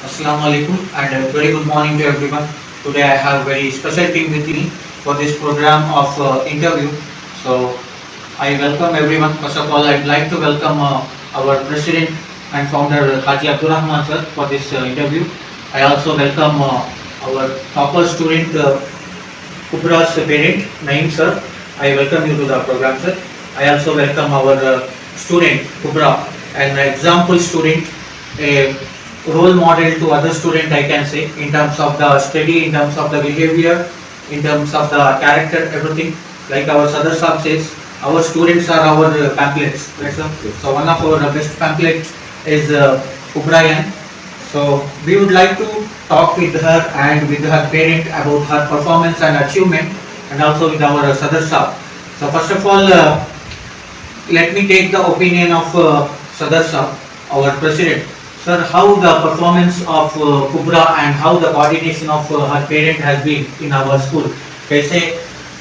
Assalamu alaikum and a very good morning to everyone. Today I have a very special team with me for this program of interview. So I welcome everyone. First of all, I'd like to welcome our president and founder Haji Abdurrahman sir for this interview. I also welcome our topper student Kubra's parent Naeem sir. I welcome you to the program sir. I also welcome our student Kubra, an example student, a role model to other student I can say in terms of the study, in terms of the behavior, in terms of the character, everything. Like our Sadar Saab says, our students are our pamphlets. Right, sir? So one of our best pamphlet is Ubrayan. So we would like to talk with her and with her parent about her performance and achievement, and also with our Sadar Saab. So first of all, let me take the opinion of Sadar Saab, our president. Sir, how the performance of Kubra and how the coordination of her parent has been in our school? कैसे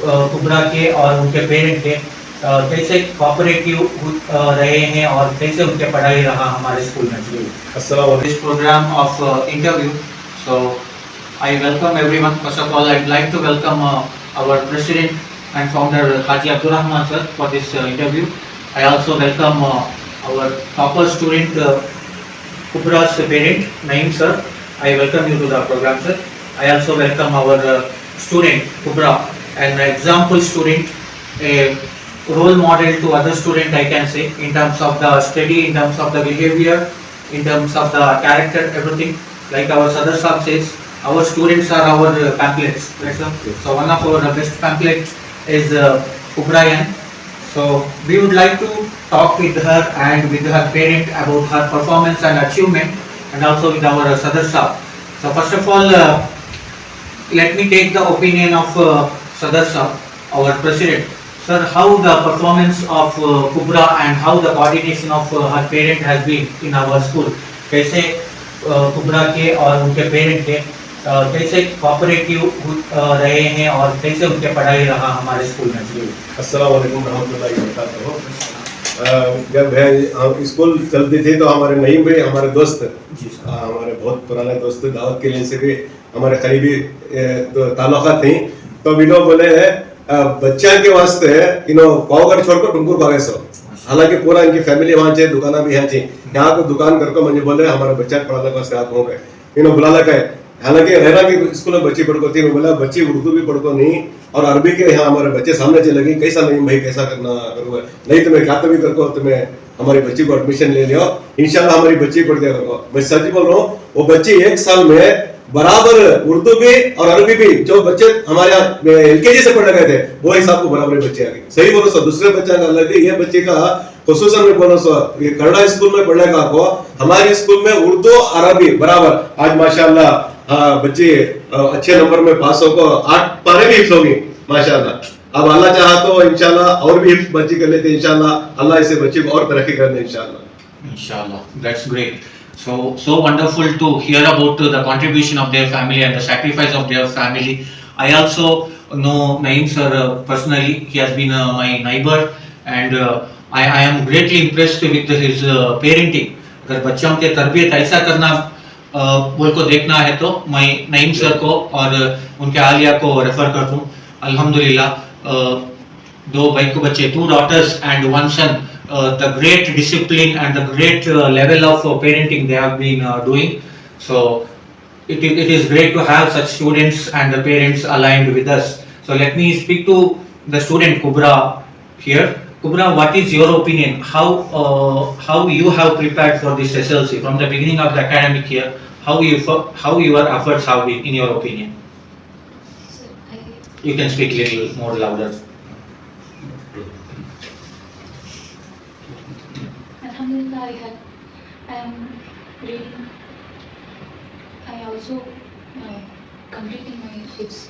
कुबरा के और उनके parent के कैसे cooperative रहे हैं और कैसे उनके पढ़ाई रहा हमारे स्कूल में? This program of interview. So I welcome everyone. First of all, I'd like to welcome our president and founder Haji Abdurrahman sir for this interview. I also welcome our topper student Kubra's parent Naeem sir. I welcome you to the program sir. I also welcome our student Kubra, an example student, a role model to other student I can say in terms of the study, in terms of the behavior, in terms of the character, everything. Like our Sadar Saab says, our students are our pamphlets. Right, sir? So one of our best pamphlet is Ubrayan. So we would like to talk with her and with her parent about her performance and achievement, and also with our Sadar Saab. So first of all, let me take the opinion of Sadar Saab, our president. Sir, how the performance of Kubra and how the coordination of her parent has been in our school? कैसे कुबरा के और उनके parent के कैसे cooperative रहे हैं और कैसे उनके पढ़ाई रहा हमारे स्कूल में? अस्सलाम वालेकुम रहमतुल्लाहि व बरकातहू। जब हम स्कूल चलती थी तो हमारे नईम भाई हमारे दोस्त, हमारे बहुत पुराने दोस्त, दावत के लिए से भी हमारे करीबी ताल्लुकात थी। तो वे लोग बोले बच्चा के वास्ते पावगढ़ छोड़कर टुमकुर भागे सो। हालांकि पूरा इनकी फैमिली वहाँ चे, दुकाना भी है ची, यहाँ को दुकान करके मुझे बोले हमारे बच्चा पढ़ाने के वास्ते आप हो गए बुला लगा है। हालांकि रहना की स्कूल में बच्ची पढ़को थी, बोला बच्ची उर्दू भी पढ़को नहीं और अरबी के यहाँ हमारे बच्चे सामने चले गए। कैसा नहीं भाई, कैसा करना करूँगा नहीं, तुम्हें क्या भी करको, तुम्हें हमारी बच्ची को एडमिशन ले लियो, इंशाल्लाह हमारी बच्ची पढ़ दिया करो। मैं सच बोल रहा हूँ, वो बच्ची एक साल में बराबर उर्दू भी और अरबी भी, जो बच्चे हमारे यहाँ एलकेजी से पढ़ने गए थे वो हिसाब को बराबर बच्चे आ गए। सही बोलो सो, दूसरे बच्चा का अलग है, ये बच्चे का खुसूसन में बोलो सो ये कन्नड़ा स्कूल में पढ़ने का को हमारे स्कूल में उर्दू अरबी बराबर। आज माशाल्लाह बच्चे अच्छे नंबर में पास होकर 8 पारे भी हिफ्ज होगी माशाल्लाह। अब अल्लाह चाहा तो इंशाल्लाह और भी हिफ्ज बच्ची कर लेते, इंशाल्लाह अल्लाह इसे बच्ची को और तरक्की कर दे इंशाल्लाह। That's great. So wonderful to hear about the contribution of their family and the sacrifice of their family. I also know Naeem sir personally. He has been my neighbor and I am greatly impressed with his parenting. अगर बच्चों के तरबियत ऐसा करना बोल को देखना है तो मैं नईम सर को और उनके आलिया को रेफर करता हूँ। अल्हम्दुलिल्लाह 2 भाई को बच्चे, 2 daughters and 1 son. The great discipline and the great level of parenting they have been doing. So it is great to have such students and the parents aligned with us. So let me speak to the student Kubra here. Kubra, what is your opinion? How you have prepared for this SLC from the beginning of the academic year? How your efforts have been in your opinion? You can speak a little more louder. Alhamdulillah, I am reading. I also completing my hits.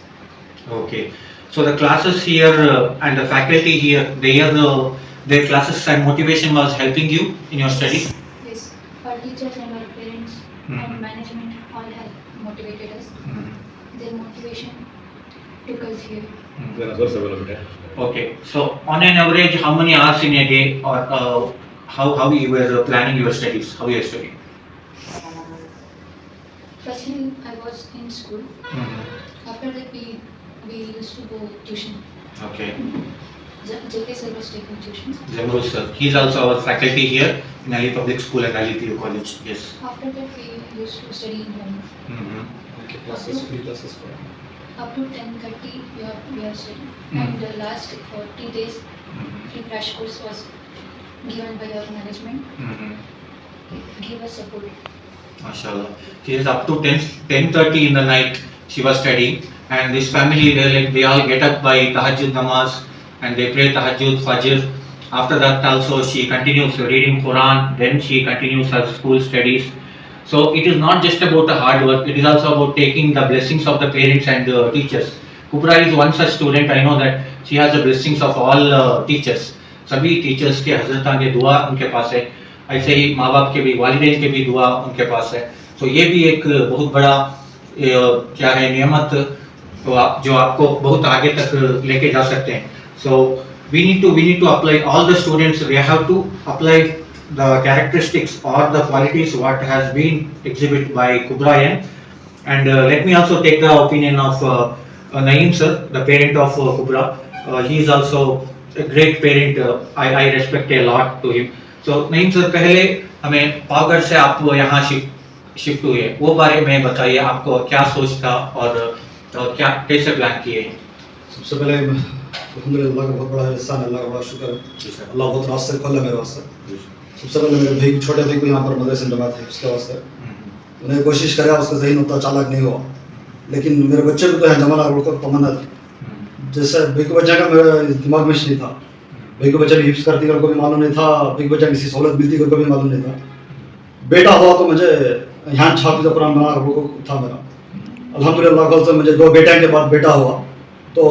Okay. So the classes here and the faculty here, their classes and motivation was helping you in your study? Yes, our teachers and our parents and management all have motivated us. Their motivation took us here. Okay. So on an average, how many hours in a day or how you were planning your studies? How you are studying? Firstly, I was in school. After that, we used to go tuition. Okay. JK sir was taking tuitions. Jamrud sir. He is also our faculty here in Ali Public School and Ali PU College. Yes. After that, we used to study in home. Okay, classes, free classes for Up to 10:30, we are studying. And the last 40 days, free crash course was given by our management. Give us support. MashaAllah. She is up to 10:30 in the night. She was studying, and this family they all get up by Tahajjud namaz and they pray Tahajjud, Fajr. After that also she continues reading Quran. Then she continues her school studies. So it is not just about the hard work. It is also about taking the blessings of the parents and the teachers. Kubra is one such student. I know that she has the blessings of all teachers. सभी teachers के हजरतां के दुआ उनके पास है. ऐसे ही माँ बाप के भी, वालिदैन के भी दुआ उनके पास है. तो ये भी एक बहुत बड़ा क्या है नियमत तो जो आपको बहुत आगे तक लेके जा सकते हैं. So we need to apply, all the students we have to apply the characteristics or the qualities what has been exhibited by Kubrayan. And let me also take the opinion of Naeem sir, the parent of Kubra. He is also a great parent. I respect a lot to him. So Naeem sir, पहले हमें पावगढ़ से आप यहाँ shift हुए, वो बारे में बताइए. आपको क्या सोच था और क्या कैसे प्लान किए? सबसे पहले अल्हम्दुलिल्लाह का बहुत बड़ा एहसान, अल्लाह का बड़ा शुक्र है. अल्लाह बहुत रास्ते खोला मेरे वास्ते. सबसे पहले मेरे भाई छोटे भाई को यहाँ पर मदरसे में जमात है, उसके वास्ते उन्हें कोशिश करा, उसका ज़हन उतना चालाक नहीं हुआ, लेकिन मेरे बच्चे को तो यहाँ जमाना को तमन्ना थी. जैसे भाई को बच्चा का मेरे दिमाग में नहीं था, भाई को बच्चा भी हिफ्स करती को भी मालूम नहीं था, भाई को बच्चा किसी सहूलत मिलती को भी मालूम नहीं था. बेटा हुआ तो मुझे यहाँ छापी कुरान बना था मेरा. अल्हम्दुलिल्लाह कल से मुझे 2 बेटा के बाद बेटा हुआ. तो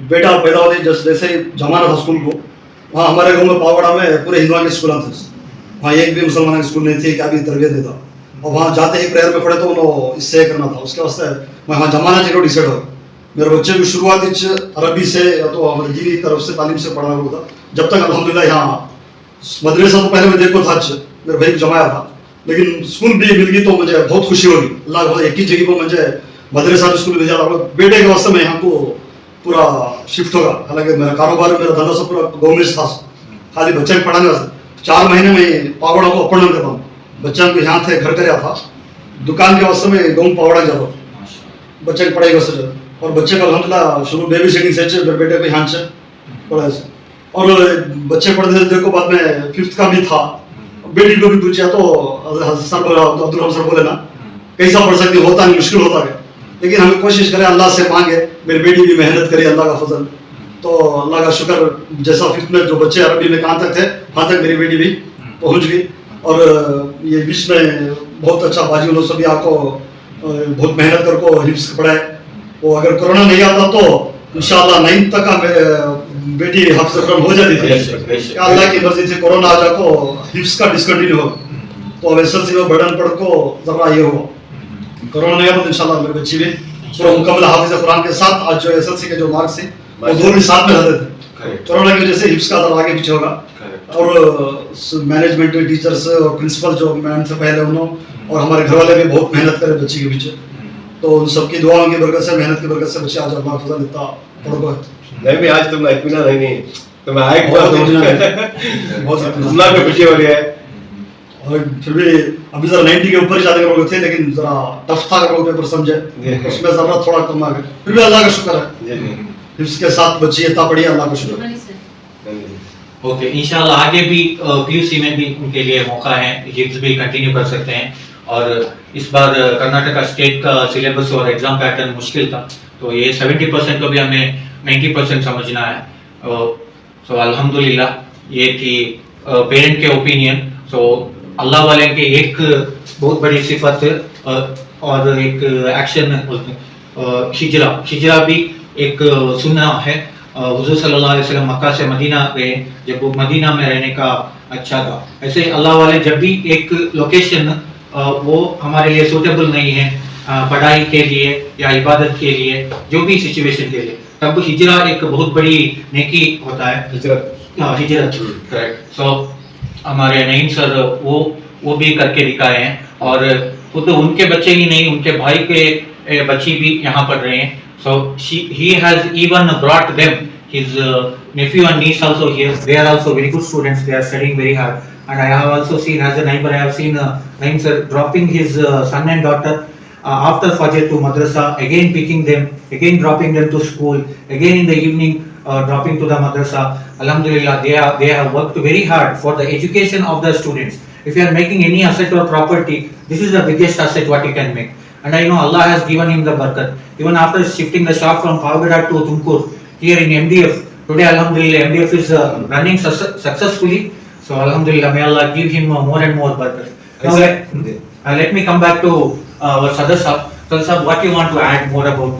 बेटा पैदा होते जैसे जमाना था स्कूल को, वहाँ हमारे गाँव में पावगढ़ा में पूरे हिंदुओं के स्कूल थे. वहाँ एक भी मुसलमान के स्कूल नहीं थे, क्या भी तरबियत नहीं था. और वहाँ जाते ही प्रेयर में पढ़े तो उन्होंने इससे करना था. उसके वास्ते मैं वहाँ जमाना जरूर डिसाइड हो. मेरे बच्चे को शुरुआती अरबी से या तो हमारे दीनी तरफ से तालीम से पढ़ाना होता. जब तक अल्हम्दुलिल्लाह यहाँ मदरसा तो पहले मैं देखो था, मेरे भाई को जमाया था, लेकिन स्कूल भी मिल गई तो मुझे बहुत खुशी होगी. अल्लाह एक ही जगह पर मुझे मदरसा स्कूल भेजा. बेटे के वास्ते में यहाँ को पूरा शिफ्ट होगा. हालांकि मेरा कारोबार, मेरा धंधा सब पूरा गवर्नमेंट था, खाली बच्चे को पढ़ाने वास्ते. 4 महीने में पावगढ़ा को अपना करता हूँ. बच्चा को यहाँ थे घर कर था, दुकान के वास्ते में गाँव पावगढ़ा जाता हूँ बच्चे की पढ़ाई वास्ते. और बच्चे को अल्हम्दुलिल्लाह शुरू बेबी सिटिंग से मेरे बेटे को यहाँ से पढ़ाया. और बच्चे पढ़ते देखो बाद में 5th का भी था. बेटी को भी पूछा तो अब्दुल सर बोले ना कैसा पढ़ सकती, होता नहीं, मुश्किल होता है, लेकिन हमें कोशिश करें, अल्लाह से मांगे, मेरी बेटी भी मेहनत करे, अल्लाह का फजल. तो अल्लाह का शुक्र, जैसा 5th में जो बच्चे अरबी में कहाँ तक थे वहाँ तक मेरी बेटी भी पहुँच गई. और ये बीच में बहुत अच्छा बाजी उन्होंने सभी आपको बहुत मेहनत करको हिफ्स पढ़ाए. वो अगर कोरोना नहीं आता तो इंशाल्लाह 9th तक बेटी हाफिज़ क़ुरान हो जाती थी. अल्लाह की मर्जी से कोरोना आ जाको हिफ्स का डिसकंटिन्यू हो, तो अब एसएलसी में बर्डन पढ़ को जरा ये हो. कोरोना नहीं आता तो इंशाल्लाह मेरे बच्ची भी पूरा मुकम्मल हाफिज़ क़ुरान के साथ. आज जो एसएलसी के जो मार्क्स थे वो 2 भी साथ में आते थे. कोरोना की वजह से हिफ्स का जरा आगे पीछे होगा. और मैनेजमेंट टीचर्स और प्रिंसिपल जो मैम थे पहले उन्होंने, और हमारे घर वाले भी बहुत मेहनत करे बच्ची के पीछे. तो उन सबकी दुआओं की बरकत से, मेहनत की बरकत से बच्चे आज अल्लाह फजल इतना पढ़ गए. नहीं भी आज तुम इतना नहीं तो मैं आए बहुत अल्लाह की खुशी हो रही है. और फिर भी अभी जरा 90 के ऊपर जाने के थे, लेकिन जरा टफ था का पेपर समझे, उसमें जरा थोड़ा कम आ गए. फिर भी अल्लाह का शुक्र है, इसके साथ बच्ची इतना पढ़ी, अल्लाह का शुक्र. ओके, इंशाल्लाह आगे भी पीयूसी में भी उनके लिए मौका है, हिफ्ज भी कंटिन्यू कर सकते हैं. और इस बार कर्नाटका स्टेट का सिलेबस और एग्जाम पैटर्न मुश्किल था, तो ये 70% को भी हमें 90% समझना है. सो अल्हम्दुलिल्लाह ये थी पेरेंट के ओपिनियन. सो अल्लाह वाले के एक बहुत बड़ी सिफत और एक एक्शन हिजरा भी एक सुन्ना है. हुजूर सल्लल्लाहु अलैहि वसल्लम मक्का से मदीना गए, जब वो मदीना में रहने का अच्छा था. ऐसे अल्लाह वाले जब भी एक लोकेशन वो हमारे लिए सूटेबल नहीं है पढ़ाई के लिए या इबादत के लिए, जो भी सिचुएशन के लिए, तब हिजरा एक बहुत बड़ी नेकी होता है. हिजरत करेक्ट. सो हमारे नईम सर वो भी करके दिखाए हैं. और खुद उनके बच्चे ही नहीं, उनके भाई के बच्चे भी यहाँ पढ़ रहे हैं. So he has even brought them his nephew and niece also here. They are also very good students. They are studying very hard. And I have also seen, as a neighbor, I have seen Naeem sir dropping his son and daughter after Fajr to madrasa, again picking them, again dropping them to school, again in the evening dropping to the madrasa. Alhamdulillah, they have worked very hard for the education of the students. If you are making any asset or property, this is the biggest asset what you can make. And I know Allah has given him the barakat. Even after shifting the shop from Pavgada to Tumkur, here in MDF, today Alhamdulillah MDF is running successfully. So Alhamdulillah, may Allah give him more and more barakat. Now let me come back to our Sadar Sahab. Sadar Sahab, what you want to add more about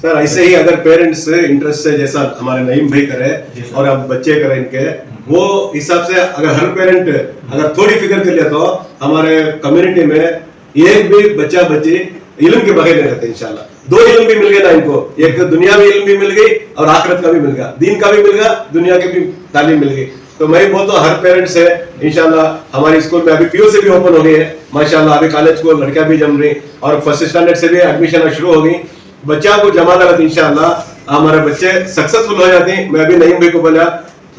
sir ऐसे ही अगर parents interest से जैसा हमारे नईम भाई करे और अब बच्चे करे इनके वो हिसाब से अगर हर पेरेंट अगर थोड़ी फिक्र कर लिया तो हमारे कम्युनिटी में एक भी बच्चा बच्ची इल्म के बगैर नहीं रहते इंशाल्लाह. 2 इल्म भी मिल गए ना इनको, एक दुनिया में इल्म भी मिल गई और आखिरत का भी मिल गया, दीन का भी मिल गया, दुनिया की भी तालीम मिल गई. तो मैं बोलता हूँ हर पेरेंट्स से इंशाल्लाह हमारी स्कूल में अभी पीयू से भी ओपन हो गई है माशाल्लाह, अभी कॉलेज को लड़कियां भी जम रही और फर्स्ट स्टैंडर्ड से भी एडमिशन शुरू हो गई. बच्चा को जमा लगा इंशाल्लाह हमारे बच्चे सक्सेसफुल हो जाते हैं. मैं अभी नईम भाई को बोला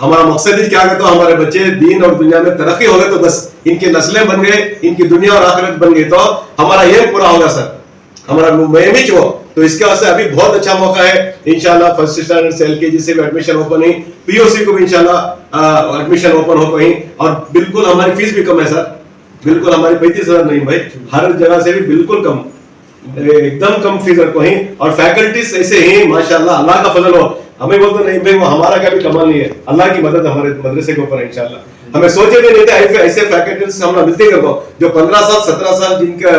हमारा मकसद ही क्या है तो हमारे बच्चे दीन और दुनिया में तरक्की हो गए तो बस इनकी नस्लें बन गए, इनकी दुनिया और आखिरत बन गई तो हमारा ये पूरा होगा सर, हमारा मुहिम ही जो. तो इसके वास्ते अभी बहुत अच्छा मौका है इंशाल्लाह. फर्स्ट स्टैंडर्ड से एलकेजी से भी एडमिशन ओपन है, पीओसी को भी इंशाल्लाह एडमिशन ओपन हो गई और बिल्कुल हमारी फीस भी कम है सर, बिल्कुल हमारी 35,000 नहीं भाई, हर जगह से भी बिल्कुल कम, एकदम कम फीस रखो ही. और फैकल्टीज ऐसे ही माशाल्लाह, अल्लाह का फजल हो. हमें बोलते नहीं भाई वो हमारा क्या भी कमाल नहीं है, अल्लाह की मदद हमारे मदरसे के ऊपर इंशाल्लाह. हमें सोचे भी नहीं थे ऐसे फैकल्टीज हम मिलते हैं जो 15 साल 17 साल जिनका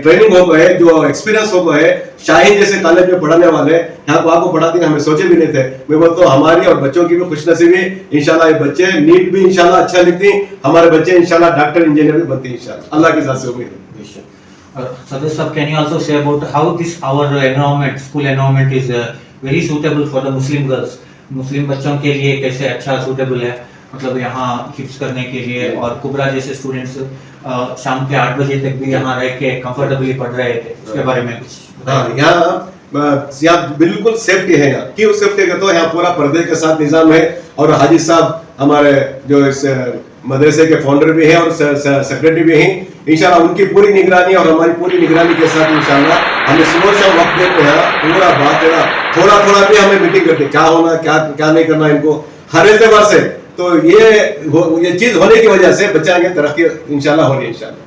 ट्रेनिंग हो गए, जो एक्सपीरियंस हो गए, शाहीन जैसे कॉलेज में पढ़ाने वाले यहाँ को आपको पढ़ाते हैं, हमें सोचे भी नहीं थे. मैं बोलता हूँ हमारी और बच्चों की भी खुशनसीबी इंशाल्लाह. ये बच्चे नीट भी इंशाल्लाह अच्छा लिखते हैं, हमारे बच्चे इंशाल्लाह डॉक्टर इंजीनियर भी बनते हैं इंशाल्लाह, अल्लाह की जात से उम्मीद है. Sadar Sahab, can you also say about how this our environment, school environment is very suitable for the Muslim girls? मुस्लिम बच्चों के लिए कैसे अच्छा सूटेबल है, मतलब यहाँ हिफ्स करने के लिए, और कुबरा जैसे स्टूडेंट्स शाम के 8 बजे तक भी यहाँ रह के कंफर्टेबली पढ़ रहे थे, उसके बारे में कुछ? हाँ, यहाँ बिल्कुल सेफ्टी है. यहाँ क्यों सेफ्टी का तो यहाँ पूरा पर्दे के साथ निजाम है और हाजी साहब हमारे जो इस मदरसे के फाउंडर भी हैं और सेक्रेटरी भी हैं इंशाल्लाह, उनकी पूरी निगरानी और हमारी पूरी निगरानी के साथ इंशाल्लाह हमें सुबह शाम वक्त देते हैं. पूरा बाकायदा थोड़ा थोड़ा भी हमें मीटिंग करते क्या होना क्या नहीं करना इनको हर एतबार से. तो ये चीज होने की वजह से बच्चा आगे तरक्की इंशाल्लाह हो रही है इंशाल्लाह.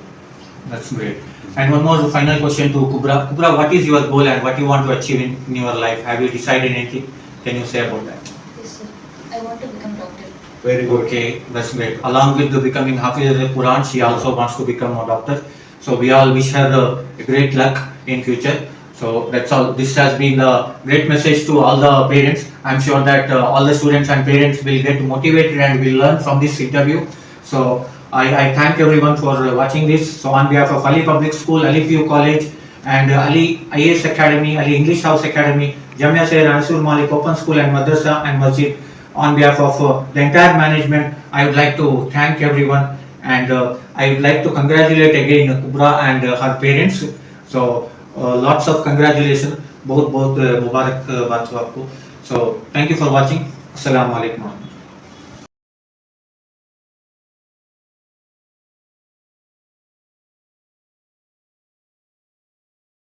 That's great. And one more final question to Kubra. Kubra, what is your goal and what you want to achieve in your life? Have you decided anything? Can you say about that? Yes, sir. I want to become doctor. Very good. Okay, that's great. Along with the becoming Hafiz of the Quran, she also wants to become a doctor. So we all wish her great luck in future. So that's all. This has been a great message to all the parents. I'm sure that all the students and parents will get motivated and will learn from this interview. So I thank everyone for watching this. So on behalf of Ali Public School, Ali PU College, and Ali IAS Academy, Ali English House Academy, Jamia Sayyid Ansur Malik Open School and Madrasa and Masjid, on behalf of the entire management, I would like to thank everyone, and I would like to congratulate again Kubra and her parents. So lots of congratulations, बहुत बहुत मुबारक बात हो आपको. So thank you for watching. Assalamu alaikum.